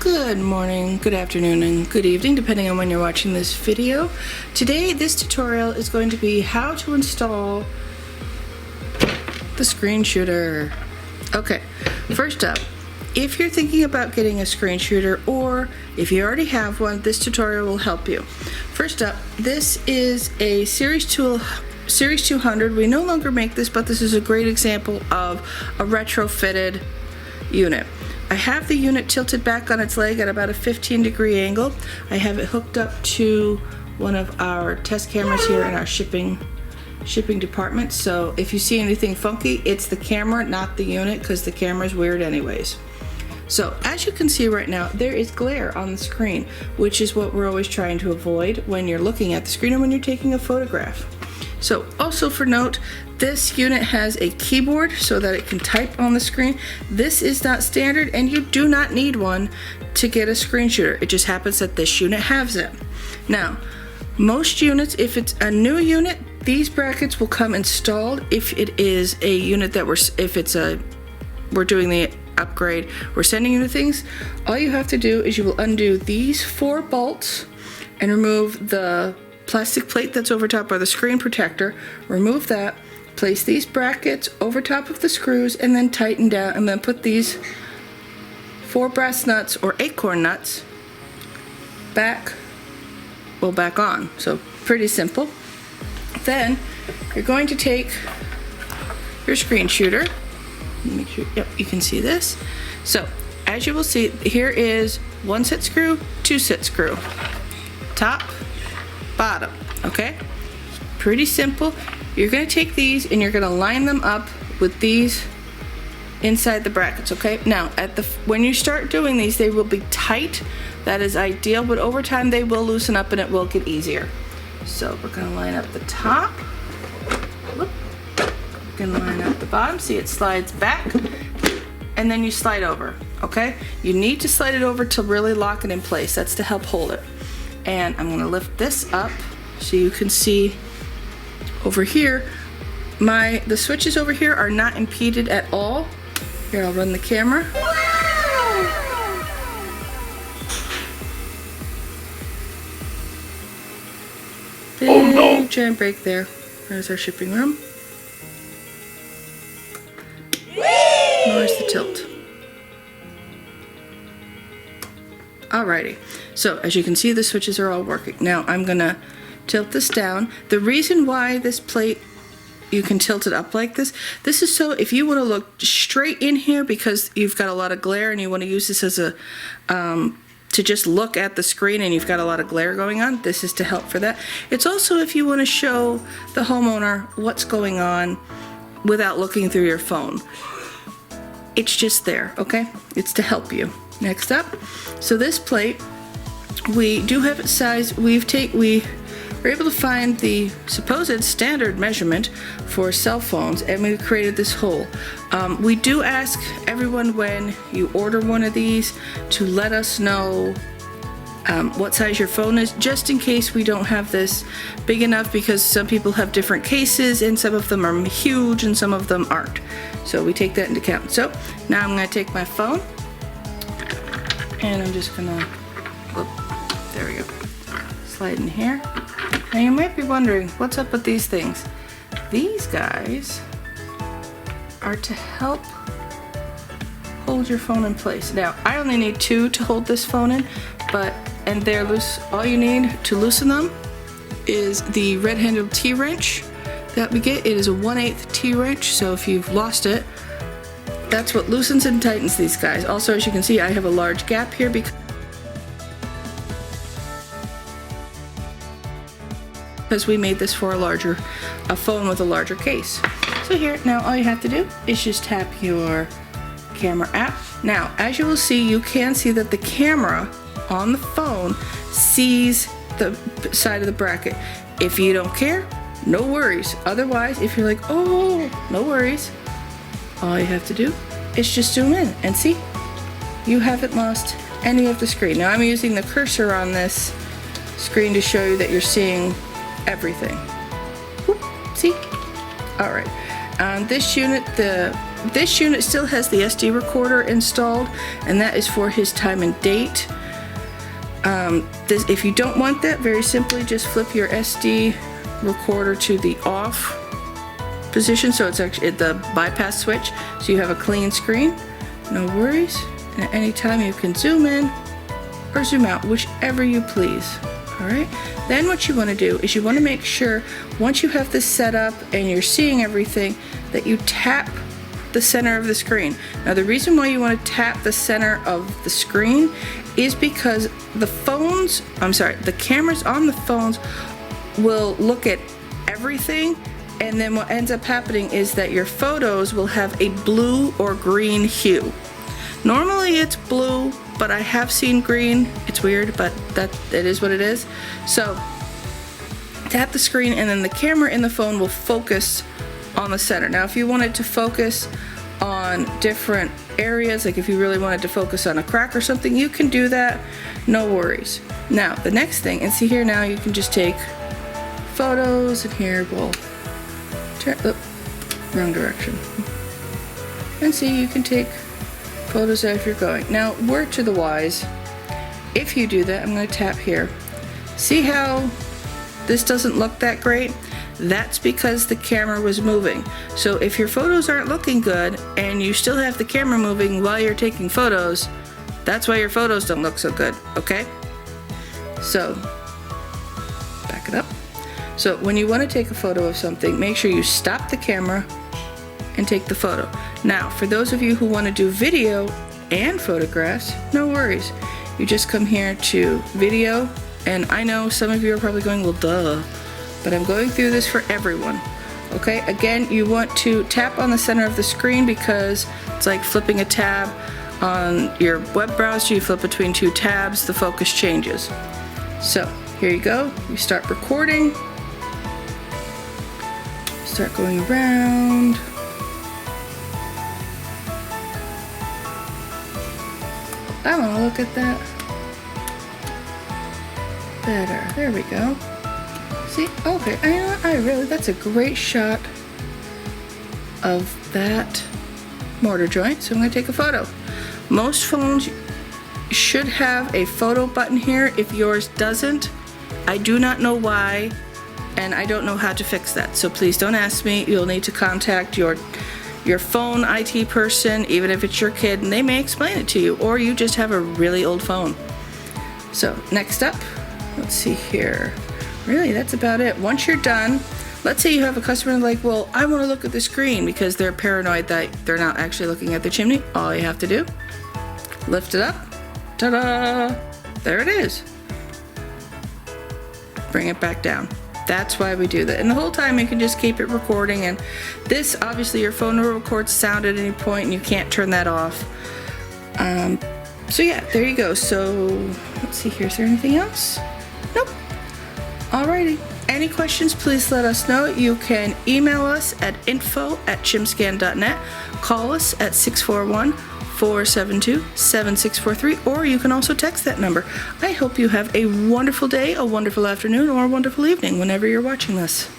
Good morning, good afternoon, and good evening, depending on when you're watching this video. Today, this tutorial is going to be how to install the screen shooter. Okay, first up, if you're thinking about getting a screen shooter, or if you already have one, this tutorial will help you. First up, this is a Series 200. We no longer make this, but this is a great example of a retrofitted unit. I have the unit tilted back on its leg at about a 15-degree angle. I have it hooked up to one of our test cameras here in our shipping department. So if you see anything funky, it's the camera, not the unit, because the camera's weird anyways. So as you can see right now, there is glare on the screen, which is what we're always trying to avoid when you're looking at the screen or when you're taking a photograph. So also for note, this unit has a keyboard so that it can type on the screen. This is not standard, and you do not need one to get a screen shooter. It just happens that this unit has it. Now, most units, if it's a new unit, these brackets will come installed. If it is a unit that we're doing the upgrade, we're sending you the things, all you have to do is you will undo these 4 bolts and remove the plastic plate that's over top of the screen protector. Remove that, place these brackets over top of the screws, and then tighten down, and then put these 4 brass nuts or acorn nuts back on. So pretty simple. Then you're going to take your screen shooter. Make sure, yep, you can see this. So as you will see, here is 1 set screw, 2 set screw, top, bottom. Okay, pretty simple. You're going to take these and you're going to line them up with these inside the brackets. Okay, now when you start doing these, they will be tight. That is ideal, but over time they will loosen up and it will get easier. So we're going to line up the top. Whoop. We're going to line up the bottom. See, it slides back, and then you slide over. Okay, you need to slide it over to really lock it in place. That's to help hold it. And I'm going to lift this up so you can see over here, the switches over here are not impeded at all. Here, I'll run the camera. Big giant break there. There's our shipping room. There's the tilt. Alrighty, so as you can see, the switches are all working. Now I'm gonna tilt this down. The reason why this plate, you can tilt it up like this is so if you want to look straight in here because you've got a lot of glare and you want to use this as a to just look at the screen and you've got a lot of glare going on, this is to help for that. It's also if you want to show the homeowner what's going on without looking through your phone. It's just there, okay? It's to help you. Next up, so this plate, we do have it sized. We were able to find the supposed standard measurement for cell phones, and we created this hole. We do ask everyone when you order one of these to let us know what size your phone is, just in case we don't have this big enough, because some people have different cases and some of them are huge and some of them aren't. So we take that into account. So now I'm going to take my phone and I'm just gonna, whoop, there we go, slide in here. Now you might be wondering, what's up with these things? These guys are to help hold your phone in place. Now, I only need 2 to hold this phone in, and they're loose. All you need to loosen them is the red-handled T-wrench that we get. It is a 1/8 T-wrench, so if you've lost it, that's what loosens and tightens these guys. Also, as you can see, I have a large gap here because we made this for a phone with a larger case. So here, now all you have to do is just tap your camera app. Now, as you will see, you can see that the camera on the phone sees the side of the bracket. If you don't care, no worries. Otherwise, if you're like, oh, no worries, all you have to do is just zoom in and see, you haven't lost any of the screen. Now I'm using the cursor on this screen to show you that you're seeing everything. Whoop, see? All right. On this unit, the this unit still has the SD recorder installed, and that is for his time and date. If you don't want that, very simply just flip your SD recorder to the off position, so it's actually the bypass switch, so you have a clean screen. No worries. And at any time you can zoom in or zoom out, whichever you please. Alright, then what you want to do is you want to make sure once you have this set up and you're seeing everything that you tap the center of the screen. Now the reason why you want to tap the center of the screen is because the cameras on the phones will look at everything, and then what ends up happening is that your photos will have a blue or green hue. Normally it's blue, but I have seen green. It's weird, but it is what it is. So tap the screen and then the camera in the phone will focus on the center. Now if you wanted to focus on different areas, like if you really wanted to focus on a crack or something, you can do that, no worries. Now the next thing, and see here now you can just take photos, and here we'll turn, wrong direction. And see, you can take photos as you're going. Now word to the wise, if you do that, I'm going to tap here. See how this doesn't look that great? That's because the camera was moving. So if your photos aren't looking good and you still have the camera moving while you're taking photos, that's why your photos don't look so good, okay? So back it up. So when you want to take a photo of something, make sure you stop the camera and take the photo. Now for those of you who want to do video and photographs, no worries. You just come here to video, and I know some of you are probably going, well duh, but I'm going through this for everyone. Okay, again, you want to tap on the center of the screen because it's like flipping a tab on your web browser. You flip between two tabs, the focus changes. So here you go, you start recording, start going around. I want to look at that better. There we go. See, okay, that's a great shot of that mortar joint, so I'm going to take a photo. Most phones should have a photo button here. If yours doesn't, I do not know why, and I don't know how to fix that, so please don't ask me. You'll need to contact your phone IT person, even if it's your kid, and they may explain it to you, or you just have a really old phone. So next up, let's see here. Really, that's about it. Once you're done, let's say you have a customer like, well, I want to look at the screen because they're paranoid that they're not actually looking at the chimney. All you have to do, lift it up, ta-da, there it is. Bring it back down. That's why we do that. And the whole time you can just keep it recording, and this, obviously your phone will record sound at any point and you can't turn that off. So yeah, there you go. So let's see here, is there anything else? Nope. Alrighty. Any questions, please let us know. You can email us at info@chimscan.net, call us at 641-472-7643, or you can also text that number. I hope you have a wonderful day, a wonderful afternoon, or a wonderful evening whenever you're watching this.